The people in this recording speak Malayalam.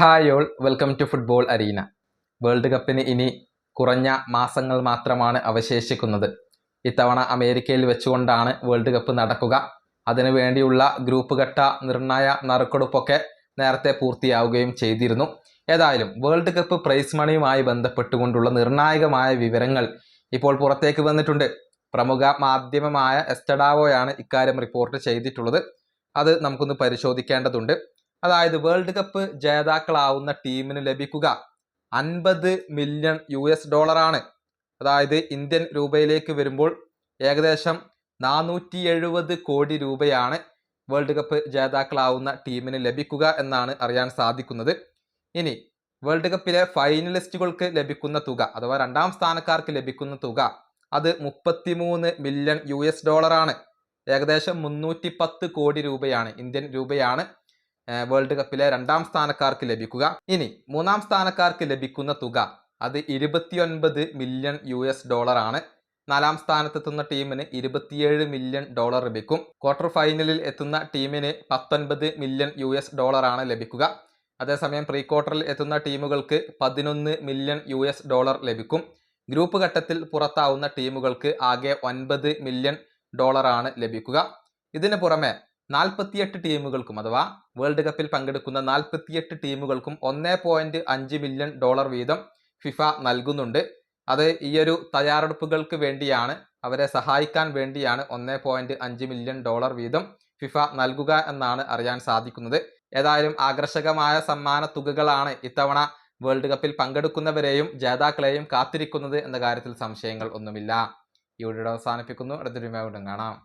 Hi all, welcome to football arena. World കപ്പിന് ഇനി കുറഞ്ഞ മാസങ്ങൾ മാത്രമാണ് അവശേഷിക്കുന്നത്. ഇത്തവണ അമേരിക്കയിൽ വെച്ചുകൊണ്ടാണ് വേൾഡ് കപ്പ് നടക്കുക. അതിനു വേണ്ടിയുള്ള ഗ്രൂപ്പ് ഘട്ട നിർണായ നറുക്കെടുപ്പൊക്കെ നേരത്തെ പൂർത്തിയാവുകയും ചെയ്തിരുന്നു. ഏതായാലും വേൾഡ് കപ്പ് പ്രൈസ് മണിയുമായി ബന്ധപ്പെട്ടുകൊണ്ടുള്ള നിർണായകമായ വിവരങ്ങൾ ഇപ്പോൾ പുറത്തേക്ക് വന്നിട്ടുണ്ട്. പ്രമുഖ മാധ്യമമായ എസ്റ്റഡാവോയാണ് ഇക്കാര്യം റിപ്പോർട്ട് ചെയ്തിട്ടുള്ളത്. അത് നമുക്കൊന്ന് പരിശോധിക്കേണ്ടതുണ്ട്. അതായത് വേൾഡ് കപ്പ് ജേതാക്കളാവുന്ന ടീമിന് ലഭിക്കുക 50 മില്യൺ US$. അതായത് ഇന്ത്യൻ രൂപയിലേക്ക് വരുമ്പോൾ ഏകദേശം 470 കോടി രൂപയാണ് വേൾഡ് കപ്പ് ജേതാക്കളാവുന്ന ടീമിന് ലഭിക്കുക എന്നാണ് അറിയാൻ സാധിക്കുന്നത്. ഇനി വേൾഡ് കപ്പിലെ ഫൈനലിസ്റ്റുകൾക്ക് ലഭിക്കുന്ന തുക അഥവാ രണ്ടാം സ്ഥാനക്കാർക്ക് ലഭിക്കുന്ന തുക അത് 33 മില്യൺ US$. ഏകദേശം 310 കോടി രൂപയാണ്, ഇന്ത്യൻ രൂപയാണ് വേൾഡ് കപ്പിലെ രണ്ടാം സ്ഥാനക്കാർക്ക് ലഭിക്കുക. ഇനി മൂന്നാം സ്ഥാനക്കാർക്ക് ലഭിക്കുന്ന തുക അത് 29 മില്യൺ US$. നാലാം സ്ഥാനത്തെത്തുന്ന ടീമിന് 27 മില്യൺ ഡോളർ ലഭിക്കും. ക്വാർട്ടർ ഫൈനലിൽ എത്തുന്ന ടീമിന് 19 മില്യൺ US$ ലഭിക്കുക. അതേസമയം പ്രീ ക്വാർട്ടറിൽ എത്തുന്ന ടീമുകൾക്ക് 11 മില്യൺ US$ ലഭിക്കും. ഗ്രൂപ്പ് ഘട്ടത്തിൽ പുറത്താവുന്ന ടീമുകൾക്ക് ആകെ 9 മില്യൺ ഡോളറാണ് ലഭിക്കുക. ഇതിന് പുറമെ 48 ടീമുകൾക്കും അഥവാ വേൾഡ് കപ്പിൽ പങ്കെടുക്കുന്ന 48 ടീമുകൾക്കും 1.5 മില്യൺ ഡോളർ വീതം ഫിഫ നൽകുന്നുണ്ട്. അത് ഈയൊരു തയ്യാറെടുപ്പുകൾക്ക് വേണ്ടിയാണ്, അവരെ സഹായിക്കാൻ വേണ്ടിയാണ് 1.5 മില്യൺ ഡോളർ വീതം ഫിഫ നൽകുക എന്നാണ് അറിയാൻ സാധിക്കുന്നത്. ഏതായാലും ആകർഷകമായ സമ്മാന തുകകളാണ് ഇത്തവണ വേൾഡ് കപ്പിൽ പങ്കെടുക്കുന്നവരെയും ജേതാക്കളെയും കാത്തിരിക്കുന്നത് എന്ന കാര്യത്തിൽ സംശയങ്ങൾ ഒന്നുമില്ല. ഈ വീഡിയോ അവസാനിപ്പിക്കുന്നു. അടുത്തൊരു വീണ്ടും കാണാം.